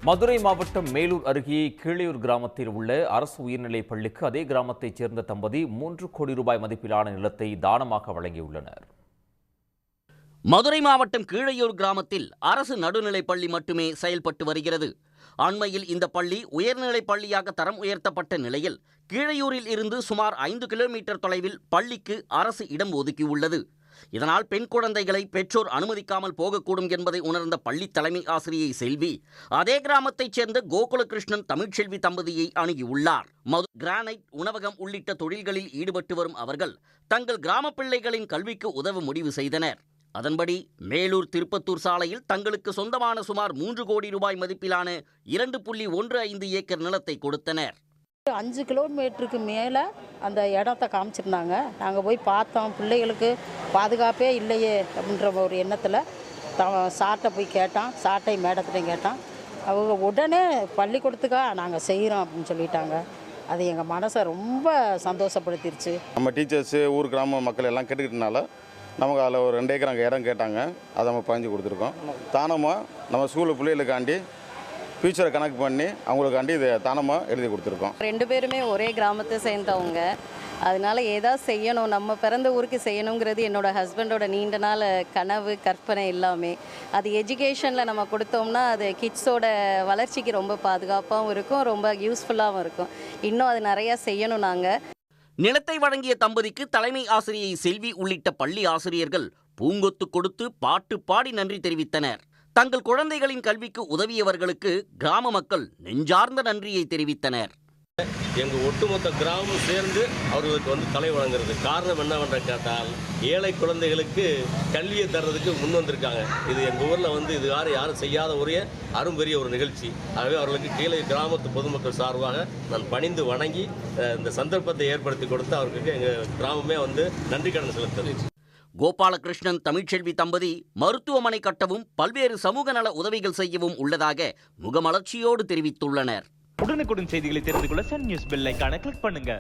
மதுரை மாவட்டம் மேலூர் அருகே கீழையூர் கிராமத்தில் உள்ள அரசு உயர்நிலைப் பள்ளிக்கு அதே கிராமத்தைச் சேர்ந்த தம்பதி 3 கோடி ரூபாய் மதிப்பிலான நிலத்தை தானமாக வழங்கியுள்ளனர். மதுரை மாவட்டம் கீழையூர் கிராமத்தில் அரசு நடுநிலைப் பள்ளி மட்டுமே செயல்பட்டு வருகிறது. அண்மையில் இந்த பள்ளி உயர்நிலைப் பள்ளியாக தரம் உயர்த்தப்பட்ட நிலையில் கீழையூரில் இருந்து சுமார் 5 கிலோமீட்டர் தொலைவில் பள்ளிக்கு அரசு இடம் ஒதுக்கியுள்ளது. இதனால் பெண் குழந்தைகளை பெற்றோர் அனுமதிக்காமல் போகக்கூடும் என்பதை உணர்ந்த பள்ளி தலைமை ஆசிரியை செல்வி அதே கிராமத்தைச் சேர்ந்த கோகுலகிருஷ்ணன் தமிழ்ச்செல்வி தம்பதியை அணுகியுள்ளார். கிரானைட், உணவகம் உள்ளிட்ட தொழில்களில் ஈடுபட்டு வரும் அவர்கள் தங்கள் கிராம பிள்ளைகளின் கல்விக்கு உதவ முடிவு செய்தனர். அதன்படி மேலூர் திருப்பத்தூர் சாலையில் தங்களுக்கு சொந்தமான சுமார் 3 கோடி ரூபாய் மதிப்பிலான 2.15 ஏக்கர் நிலத்தை கொடுத்தனர். 5 கிலோமீட்டருக்கு மேலே அந்த இடத்த காமிச்சிருந்தாங்க. நாங்கள் போய் பார்த்தோம். பிள்ளைகளுக்கு பாதுகாப்பே இல்லையே அப்படின்ற ஒரு எண்ணத்தில் சார்ட்டை போய் கேட்டான். சார்ட்டை மேடத்திட்டையும் கேட்டான். அவங்க உடனே பள்ளிக்கூடத்துக்கா நாங்கள் செய்கிறோம் அப்படின்னு சொல்லிட்டாங்க. அது எங்கள் மனசை ரொம்ப சந்தோஷப்படுத்திருச்சு. நம்ம டீச்சர்ஸு, ஊர் கிராம மக்கள் எல்லாம் கேட்டுக்கிட்டனால நமக்கு அதில் ஒரு 2 ஏக்கர் அங்கே இடம் கேட்டாங்க. அதை நம்ம பதிஞ்சு கொடுத்துருக்கோம். தானமாக நம்ம ஸ்கூலு பிள்ளைகளுக்காண்டி ஃபியூச்சரை கணக்கு பண்ணி அவங்களுக்காண்டி இதை தானமாக எழுதி கொடுத்துருக்கோம். 2 பேருமே ஒரே கிராமத்தை சேர்ந்தவங்க. அதனால ஏதாவது செய்யணும், நம்ம பிறந்த ஊருக்கு செய்யணுங்கிறது என்னோட ஹஸ்பண்டோட நீண்ட நாள் கனவு, கற்பனை எல்லாமே. அது எஜுகேஷனில் நம்ம கொடுத்தோம்னா அது கிட்ஸோட வளர்ச்சிக்கு ரொம்ப பாதுகாப்பாகவும் இருக்கும், ரொம்ப யூஸ்ஃபுல்லாகவும் இருக்கும். இன்னும் அது நிறையா செய்யணும். நாங்கள் நிலத்தை வழங்கிய தம்பதிக்கு தலைமை ஆசிரியை செல்வி உள்ளிட்ட பள்ளி ஆசிரியர்கள் பூங்கொத்து கொடுத்து பாட்டு பாடி நன்றி தெரிவித்தனர். தங்கள் குழந்தைகளின் கல்விக்கு உதவியவர்களுக்கு கிராம மக்கள் நெஞ்சார்ந்த நன்றியை தெரிவித்தனர். எங்கள் ஒட்டுமொத்த கிராமம் சேர்ந்து அவர்களுக்கு தலை வழங்குறது காரணம் என்னவென்று கேட்டால், ஏழை குழந்தைகளுக்கு கல்வியை தர்றதுக்கு முன் வந்திருக்காங்க. இது எங்கள் ஊரில் இது யாரும் செய்யாத ஒரே அரும்பெரிய ஒரு நிகழ்ச்சி. ஆகவே அவர்களுக்கு கீழே கிராமத்து பொதுமக்கள் சார்பாக நான் பணிந்து வணங்கி இந்த சந்தர்ப்பத்தை ஏற்படுத்தி கொடுத்து அவர்களுக்கு எங்கள் கிராமமே நன்றி கடன் செலுத்துது. கோபாலகிருஷ்ணன் தமிழ்ச்செல்வி தம்பதி மருத்துவமனை கட்டவும் பல்வேறு சமூக நல உதவிகள் செய்யவும் உள்ளதாக முகமலர்ச்சியோடு தெரிவித்துள்ளனர். உடனுக்குடன் செய்திகளை தெரிந்து கொள்ள சன் நியூஸ் பெல் ஐகானை கிளிக் பண்ணுங்க.